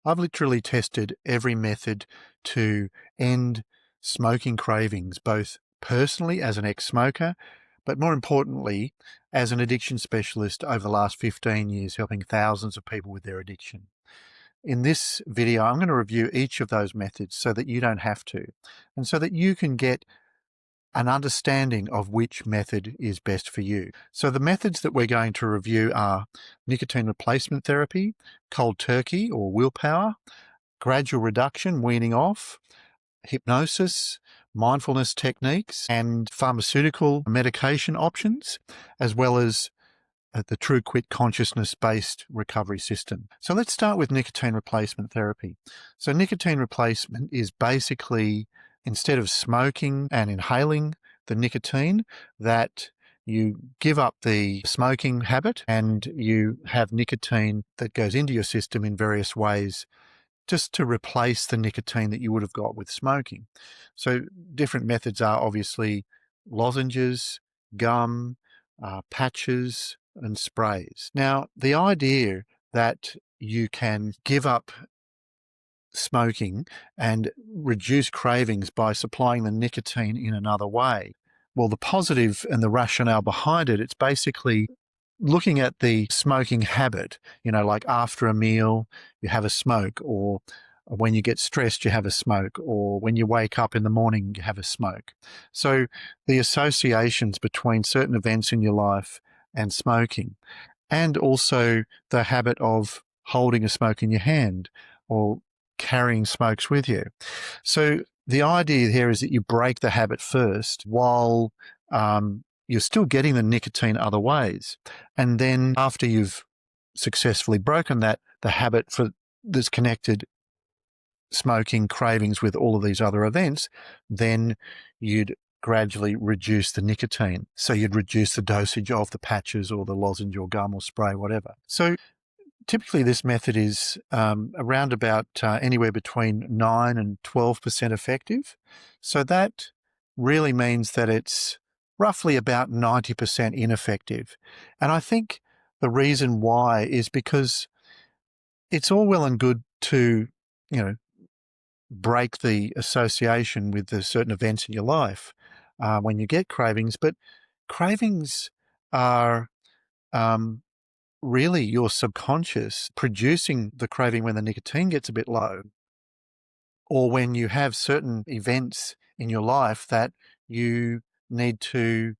I've literally tested every method to end smoking cravings, both personally as an ex-smoker, but more importantly, as an addiction specialist over the last 15 years, helping thousands of people with their addiction. In this video, I'm going to review each of those methods so that you don't have to, and so that you can get an understanding of which method is best for you. So the methods that we're going to review are nicotine replacement therapy, cold turkey or willpower, gradual reduction, weaning off, hypnosis, mindfulness techniques, and pharmaceutical medication options, as well as the True Quit consciousness-based recovery system. So let's start with nicotine replacement therapy. So nicotine replacement is basically, instead of smoking and inhaling the nicotine, that you give up the smoking habit and you have nicotine that goes into your system in various ways just to replace the nicotine that you would have got with smoking. So different methods are obviously lozenges, gum, patches, and sprays. Now, the idea that you can give up smoking and reduce cravings by supplying the nicotine in another way, well, the positive and the rationale behind it, it's basically looking at the smoking habit, like after a meal, you have a smoke, or when you get stressed, you have a smoke, or when you wake up in the morning, you have a smoke. So the associations between certain events in your life and smoking, and also the habit of holding a smoke in your hand or carrying smokes with you. So the idea here is that you break the habit first while you're still getting the nicotine other ways. And then after you've successfully broken that, the habit that's connected smoking, cravings with all of these other events, then you'd gradually reduce the nicotine. So you'd reduce the dosage of the patches or the lozenge or gum or spray, whatever. So typically this method is around about anywhere between 9 and 12% effective. So that really means that it's roughly about 90% ineffective. And I think the reason why is because it's all well and good to, break the association with the certain events in your life when you get cravings, but cravings are really your subconscious producing the craving when the nicotine gets a bit low, or when you have certain events in your life that you need to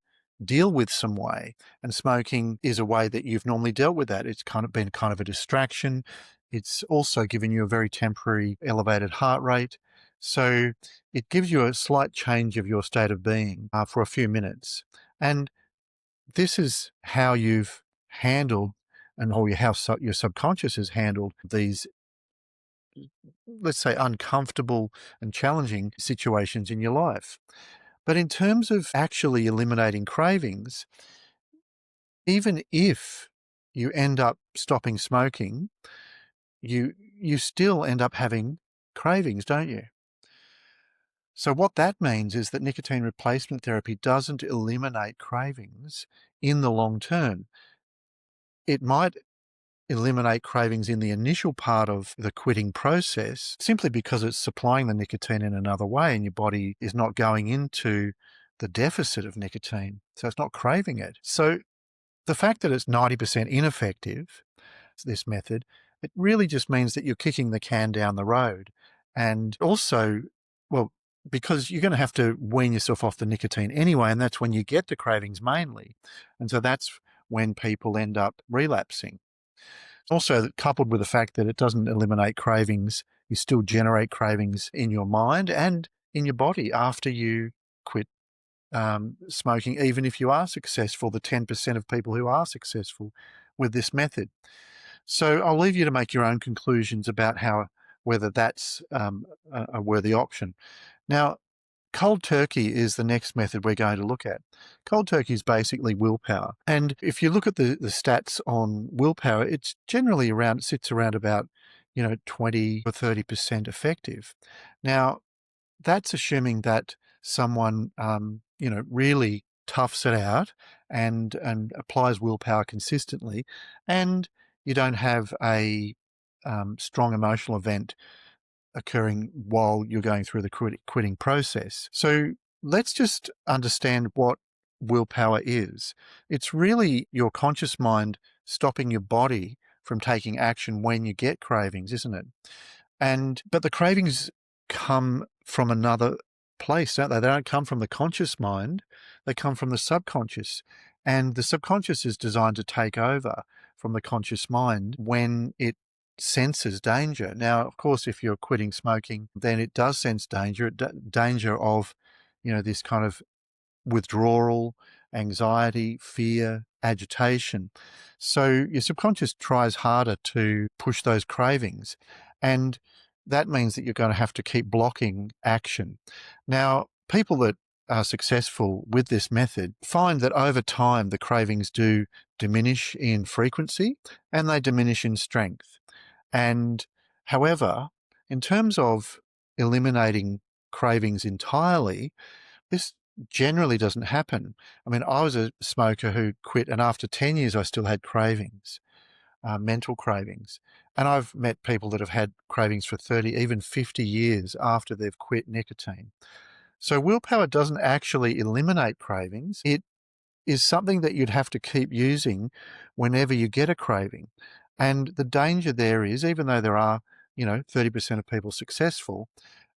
deal with some way. And smoking is a way that you've normally dealt with that. It's been kind of a distraction. It's also given you a very temporary elevated heart rate. So it gives you a slight change of your state of being for a few minutes. And this is how you've handled how your subconscious has handled these, let's say, uncomfortable and challenging situations in your life. But in terms of actually eliminating cravings, even if you end up stopping smoking, you still end up having cravings, don't you? So what that means is that nicotine replacement therapy doesn't eliminate cravings in the long term. It might eliminate cravings in the initial part of the quitting process simply because it's supplying the nicotine in another way and your body is not going into the deficit of nicotine. So it's not craving it. So the fact that it's 90% ineffective, this method, it really just means that you're kicking the can down the road. And also, well, because you're going to have to wean yourself off the nicotine anyway, and that's when you get the cravings mainly. And so that's when people end up relapsing. Also, coupled with the fact that it doesn't eliminate cravings, you still generate cravings in your mind and in your body after you quit smoking, even if you are successful, the 10% of people who are successful with this method. So I'll leave you to make your own conclusions about whether that's a worthy option. Now, cold turkey is the next method we're going to look at. Cold turkey is basically willpower. And if you look at the stats on willpower, it's generally sits around about, 20 or 30% effective. Now, that's assuming that someone, really toughs it out and applies willpower consistently, and you don't have a strong emotional event occurring while you're going through the quitting process. So let's just understand what willpower is. It's really your conscious mind stopping your body from taking action when you get cravings, isn't it? But the cravings come from another place, don't they? They don't come from the conscious mind, they come from the subconscious. And the subconscious is designed to take over from the conscious mind when it senses danger. Now, of course, if you're quitting smoking, then it does sense danger, danger of, this kind of withdrawal, anxiety, fear, agitation. So your subconscious tries harder to push those cravings. And that means that you're going to have to keep blocking action. Now, people that are successful with this method find that over time the cravings do diminish in frequency and they diminish in strength. And however, in terms of eliminating cravings entirely, this generally doesn't happen. I mean, I was a smoker who quit, and after 10 years, I still had cravings, mental cravings. And I've met people that have had cravings for 30, even 50 years after they've quit nicotine. So willpower doesn't actually eliminate cravings. It is something that you'd have to keep using whenever you get a craving. And the danger there is, even though there are, 30% of people successful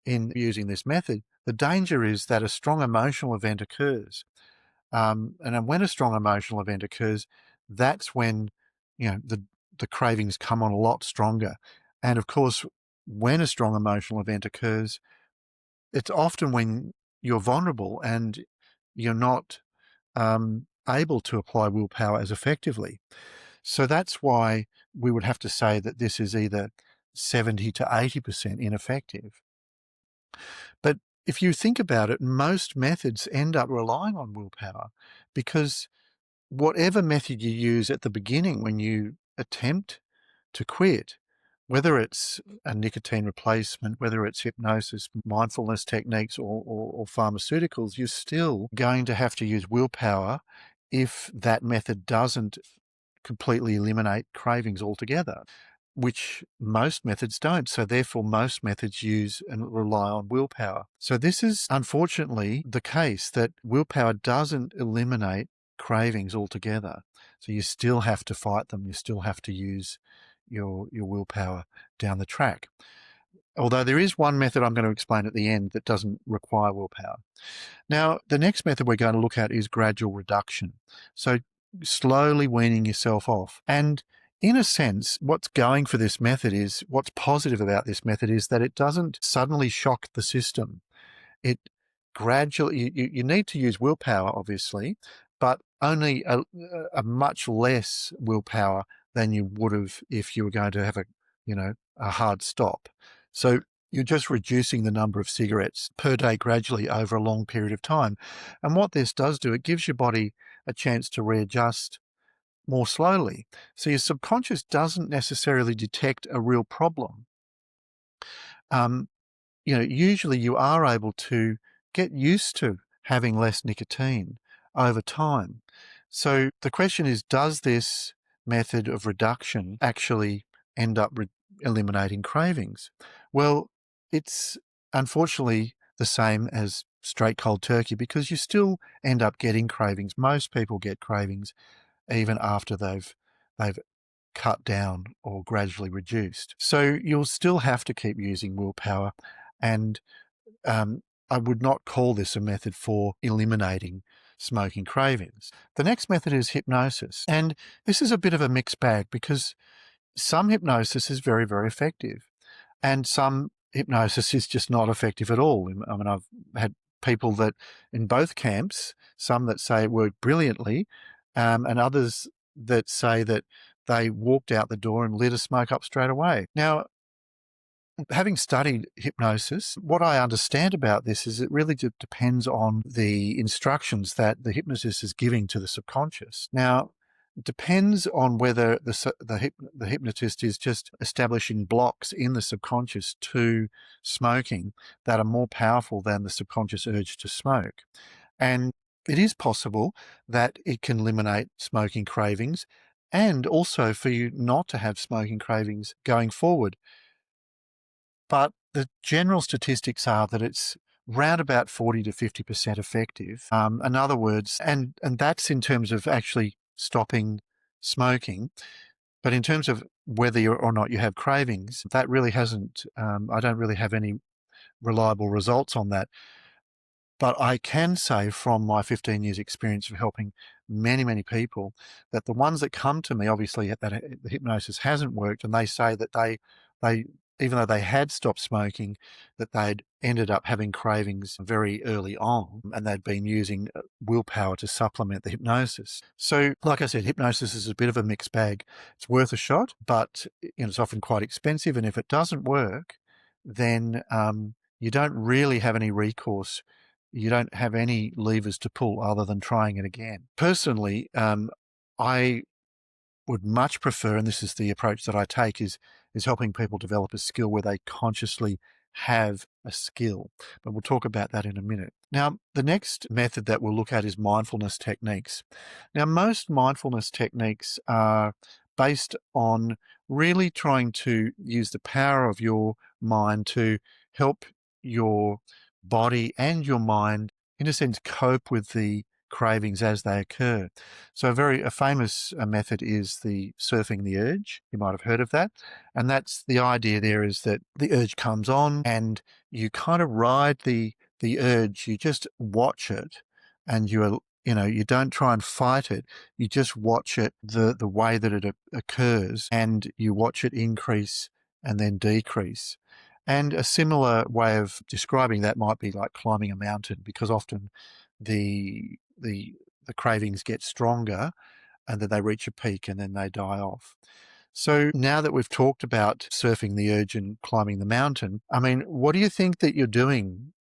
in using this method, the danger is that a strong emotional event occurs. And then when a strong emotional event occurs, that's when, the cravings come on a lot stronger. And of course, when a strong emotional event occurs, it's often when you're vulnerable and you're not able to apply willpower as effectively. So that's why we would have to say that this is either 70 to 80% ineffective. But if you think about it, most methods end up relying on willpower because whatever method you use at the beginning when you attempt to quit, whether it's a nicotine replacement, whether it's hypnosis, mindfulness techniques, or pharmaceuticals, you're still going to have to use willpower if that method doesn't completely eliminate cravings altogether, which most methods don't. So therefore, most methods use and rely on willpower. So this is unfortunately the case, that willpower doesn't eliminate cravings altogether. So you still have to fight them. You still have to use your willpower down the track. Although there is one method I'm going to explain at the end that doesn't require willpower. Now, the next method we're going to look at is gradual reduction. So slowly weaning yourself off. And in a sense, what's what's positive about this method is that it doesn't suddenly shock the system. It gradually, you need to use willpower, obviously, but only a much less willpower than you would have if you were going to have a hard stop. So you're just reducing the number of cigarettes per day gradually over a long period of time. And what this does do, it gives your body a chance to readjust more slowly. So your subconscious doesn't necessarily detect a real problem. Usually you are able to get used to having less nicotine over time. So the question is, does this method of reduction actually end up eliminating cravings? Well, it's unfortunately the same as straight cold turkey, because you still end up getting cravings. Most people get cravings even after they've cut down or gradually reduced. So you'll still have to keep using willpower, and I would not call this a method for eliminating smoking cravings. The next method is hypnosis, and this is a bit of a mixed bag because some hypnosis is very, very effective, and some hypnosis is just not effective at all. I mean, I've had people that in both camps, some that say it worked brilliantly, and others that say that they walked out the door and lit a smoke up straight away. Now, having studied hypnosis, what I understand about this is it really depends on the instructions that the hypnotist is giving to the subconscious. Now, it depends on whether the hypnotist is just establishing blocks in the subconscious to smoking that are more powerful than the subconscious urge to smoke. And it is possible that it can eliminate smoking cravings and also for you not to have smoking cravings going forward. But the general statistics are that it's round about 40 to 50% effective. In other words, and that's in terms of actually stopping smoking. But in terms of whether or not you have cravings, that really hasn't, I don't really have any reliable results on that. But I can say from my 15 years experience of helping many, many people that the ones that come to me, obviously that the hypnosis hasn't worked, and they say that they even though they had stopped smoking, that they'd ended up having cravings very early on, and they'd been using willpower to supplement the hypnosis. So, like I said, hypnosis is a bit of a mixed bag. It's worth a shot, but it's often quite expensive, and if it doesn't work, then you don't really have any recourse. You don't have any levers to pull other than trying it again. Personally, I would much prefer, and this is the approach that I take, is helping people develop a skill where they consciously have a skill. But we'll talk about that in a minute. Now, the next method that we'll look at is mindfulness techniques. Now, most mindfulness techniques are based on really trying to use the power of your mind to help your body and your mind, in a sense, cope with the cravings as they occur. So a famous method is the surfing the urge. You might have heard of that. And that's the idea there, is that the urge comes on and you kind of ride the urge. You just watch it, and you don't try and fight it. You just watch it the way that it occurs, and you watch it increase and then decrease. And a similar way of describing that might be like climbing a mountain, because often the cravings get stronger and then they reach a peak and then they die off. So now that we've talked about surfing the urge and climbing the mountain, I mean, what do you think that you're doing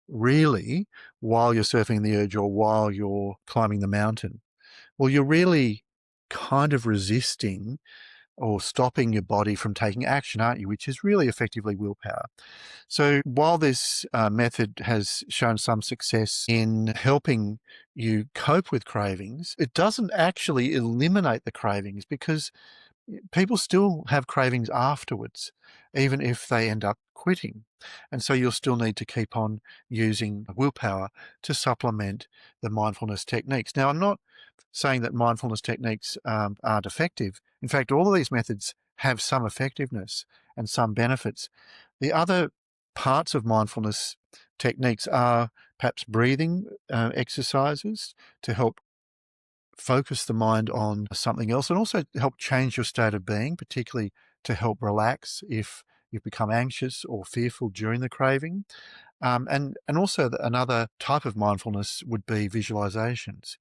really while you're surfing the urge or while you're climbing the mountain? Well, you're really kind of resisting or stopping your body from taking action, aren't you? Which is really effectively willpower. So while this method has shown some success in helping you cope with cravings, it doesn't actually eliminate the cravings, because people still have cravings afterwards, even if they end up quitting. And so you'll still need to keep on using willpower to supplement the mindfulness techniques. Now, I'm not saying that mindfulness techniques aren't effective. In fact, all of these methods have some effectiveness and some benefits. The other parts of mindfulness techniques are perhaps breathing exercises to help focus the mind on something else, and also help change your state of being, particularly to help relax if you've become anxious or fearful during the craving. And also another type of mindfulness would be visualizations,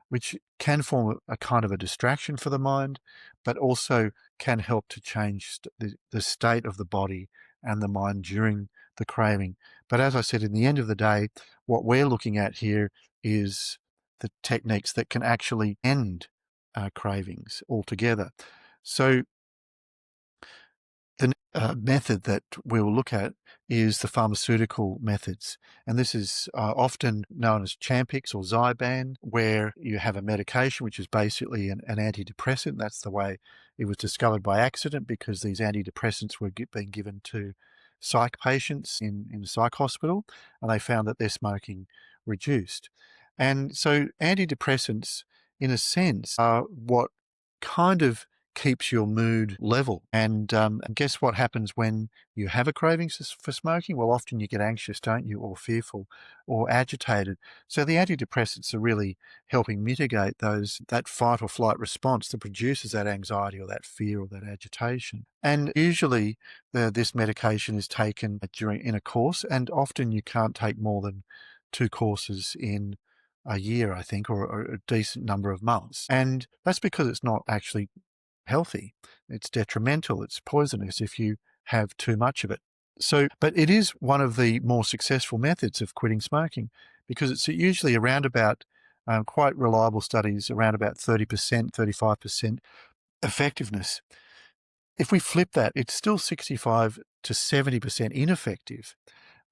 which can form a kind of a distraction for the mind, but also can help to change the state of the body and the mind during the craving. But as I said, in the end of the day, what we're looking at here is the techniques that can actually end cravings altogether. So the method that we'll look at is the pharmaceutical methods. And this is often known as Champix or Zyban, where you have a medication which is basically an antidepressant. That's the way it was discovered by accident, because these antidepressants were being given to psych patients in a psych hospital, and they found that their smoking reduced. And so antidepressants, in a sense, are what kind of keeps your mood level. And guess what happens when you have a craving for smoking? Well, often you get anxious, don't you, or fearful or agitated. So the antidepressants are really helping mitigate that fight or flight response that produces that anxiety or that fear or that agitation. And usually this medication is taken in a course, and often you can't take more than 2 courses in a year, I think, or a decent number of months. And that's because it's not actually healthy. It's detrimental. It's poisonous if you have too much of it. So, but it is one of the more successful methods of quitting smoking, because it's usually around about, quite reliable studies, around about 30%, 35% effectiveness. If we flip that, it's still 65 to 70% ineffective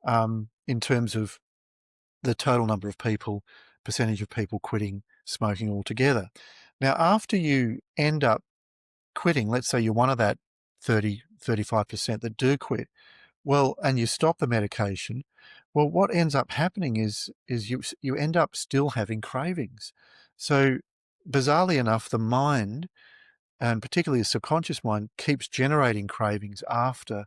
in terms of the total number of people, percentage of people quitting smoking altogether. Now, after you end up quitting, let's say you're one of that 35% that do quit, well, and you stop the medication, well, what ends up happening is you end up still having cravings. So bizarrely enough, the mind, and particularly the subconscious mind, keeps generating cravings after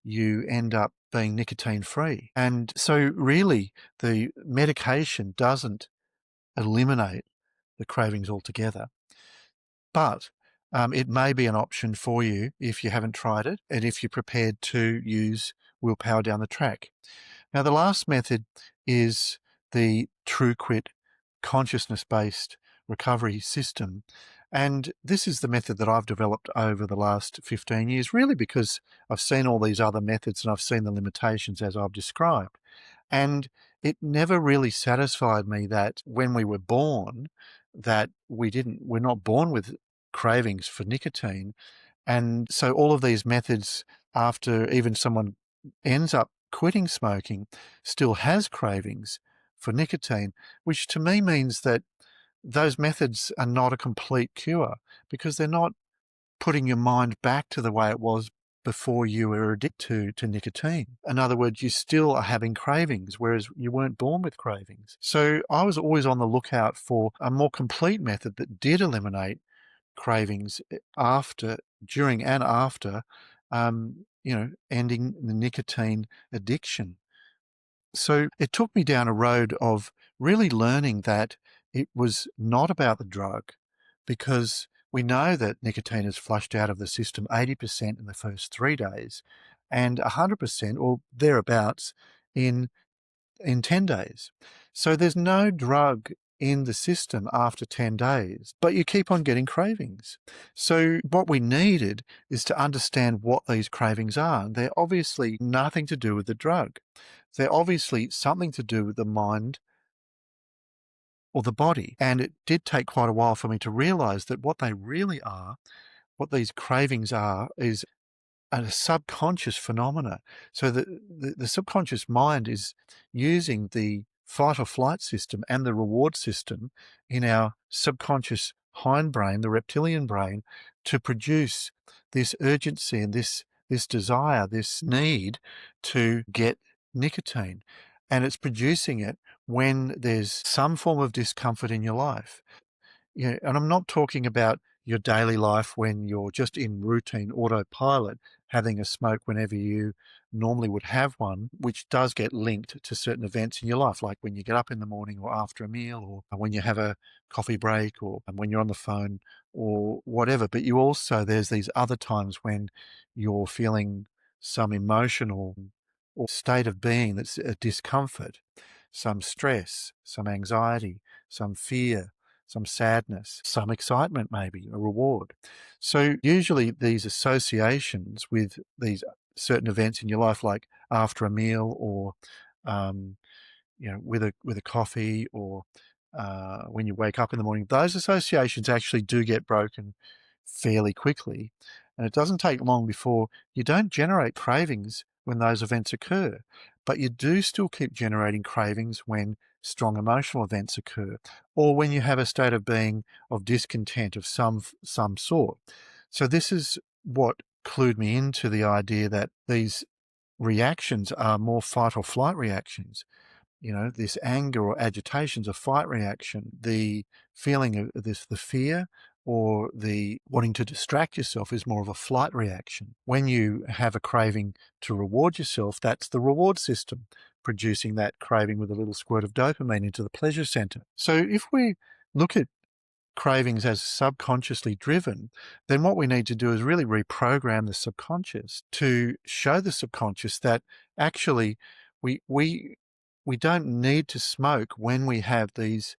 you end up being nicotine free. And so really the medication doesn't eliminate the cravings altogether, but it may be an option for you if you haven't tried it and if you're prepared to use willpower down the track. Now, the last method is the True Quit consciousness-based recovery system. And this is the method that I've developed over the last 15 years, really because I've seen all these other methods and I've seen the limitations as I've described. And it never really satisfied me that when we were born, that we're not born with cravings for nicotine. And so all of these methods, after even someone ends up quitting smoking, still has cravings for nicotine, which to me means that those methods are not a complete cure because they're not putting your mind back to the way it was before you were addicted to nicotine. In other words, you still are having cravings, whereas you weren't born with cravings. So I was always on the lookout for a more complete method that did eliminate cravings during and after, ending the nicotine addiction. So it took me down a road of really learning that it was not about the drug, because we know that nicotine is flushed out of the system 80% in the first 3 days and 100% or thereabouts in 10 days. So there's no drug in the system after 10 days, but you keep on getting cravings. So what we needed is to understand what these cravings are. They're obviously nothing to do with the drug. They're obviously something to do with the mind or the body. And it did take quite a while for me to realize that what they really are, what these cravings are, is a subconscious phenomena. So the subconscious mind is using the fight or flight system and the reward system in our subconscious hindbrain, the reptilian brain, to produce this urgency and this desire, this need to get nicotine. And it's producing it when there's some form of discomfort in your life. And I'm not talking about your daily life when you're just in routine autopilot, having a smoke whenever you normally would have one, which does get linked to certain events in your life, like when you get up in the morning or after a meal or when you have a coffee break or when you're on the phone or whatever. But there's these other times when you're feeling some emotional or state of being that's a discomfort, some stress, some anxiety, some fear, some sadness, some excitement, maybe a reward. So usually these associations with these certain events in your life, like after a meal or with a coffee or when you wake up in the morning, those associations actually do get broken fairly quickly. And it doesn't take long before you don't generate cravings when those events occur, but you do still keep generating cravings when strong emotional events occur or when you have a state of being of discontent of some sort. So this is what clued me into the idea that these reactions are more fight or flight reactions. This anger or agitation is a fight reaction. The feeling of the fear or the wanting to distract yourself is more of a flight reaction. When you have a craving to reward yourself, that's the reward system producing that craving with a little squirt of dopamine into the pleasure center. So if we look at cravings as subconsciously driven, then what we need to do is really reprogram the subconscious to show the subconscious that actually we don't need to smoke when we have these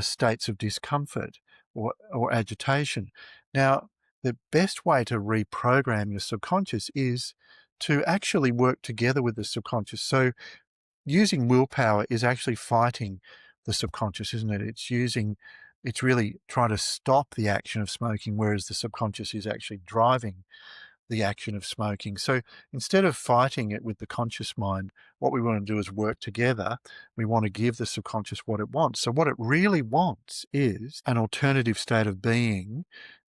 states of discomfort or agitation. Now, the best way to reprogram your subconscious is to actually work together with the subconscious. So using willpower is actually fighting the subconscious, isn't it? It's really trying to stop the action of smoking, whereas the subconscious is actually driving the action of smoking. So instead of fighting it with the conscious mind, what we want to do is work together. We want to give the subconscious what it wants. So what it really wants is an alternative state of being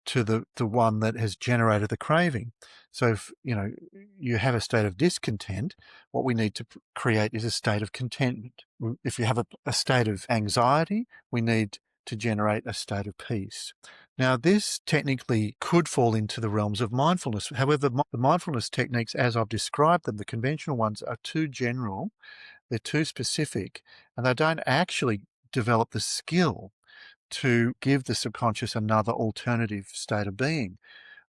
to the one that has generated the craving. So if you have a state of discontent, what we need to create is a state of contentment. If you have a state of anxiety, we need to generate a state of peace. Now, this technically could fall into the realms of mindfulness. However, the mindfulness techniques, as I've described them, the conventional ones, are too general, they're too specific, and they don't actually develop the skill to give the subconscious another alternative state of being.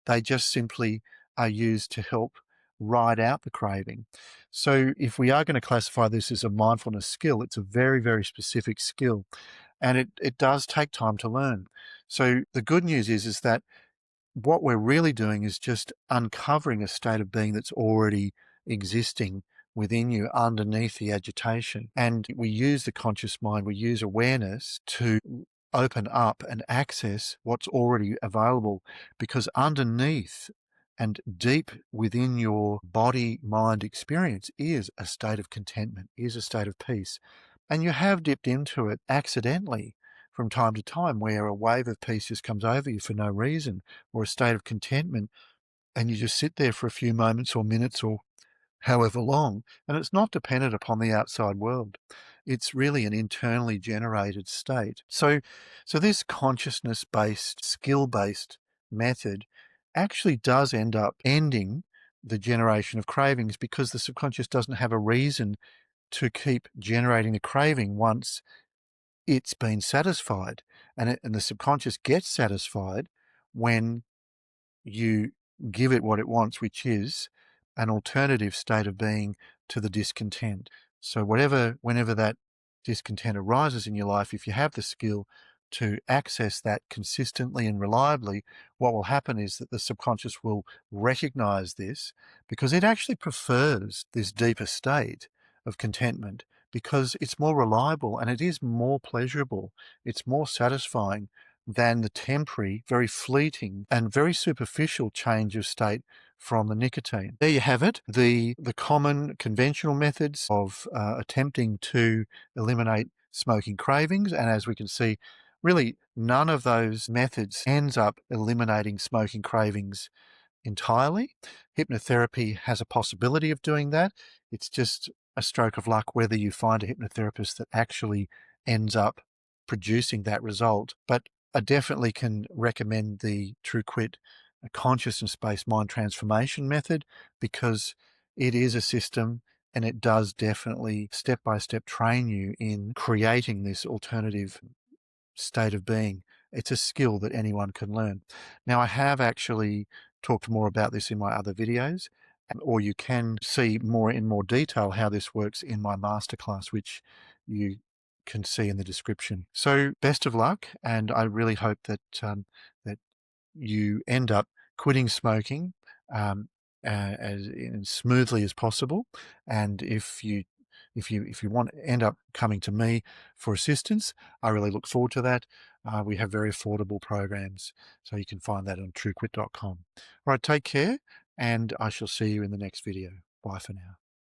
They just simply are used to help ride out the craving. So if we are going to classify this as a mindfulness skill, it's a very, very specific skill, and it does take time to learn. So the good news is that what we're really doing is just uncovering a state of being that's already existing within you underneath the agitation. And we use the conscious mind, we use awareness to open up and access what's already available, because underneath and deep within your body mind experience is a state of contentment, is a state of peace. And you have dipped into it accidentally from time to time, where a wave of peace just comes over you for no reason, or a state of contentment, and you just sit there for a few moments or minutes or however long, and it's not dependent upon the outside world. It's really an internally generated state. So this consciousness-based, skill-based method actually does end up ending the generation of cravings, because the subconscious doesn't have a reason to keep generating the craving once it's been satisfied. And the subconscious gets satisfied when you give it what it wants, which is an alternative state of being to the discontent. So whenever that discontent arises in your life, if you have the skill to access that consistently and reliably, what will happen is that the subconscious will recognize this, because it actually prefers this deeper state of contentment, because it's more reliable and it is more pleasurable. It's more satisfying than the temporary, very fleeting and very superficial change of state from the nicotine. There you have it, the common conventional methods of attempting to eliminate smoking cravings. And as we can see, really none of those methods ends up eliminating smoking cravings entirely. Hypnotherapy has a possibility of doing that. It's just a stroke of luck whether you find a hypnotherapist that actually ends up producing that result. But I definitely can recommend the TrueQuit consciousness-based mind transformation method, because it is a system and it does definitely step-by-step train you in creating this alternative state of being. It's a skill that anyone can learn. Now, I have actually talked more about this in my other videos, or you can see more in more detail how this works in my masterclass, which you can see in the description. So best of luck, and I really hope that that you end up quitting smoking as smoothly as possible. And if you want to end up coming to me for assistance, I really look forward to that. We have very affordable programs, so you can find that on truequit.com. All right, take care, and I shall see you in the next video. Bye for now.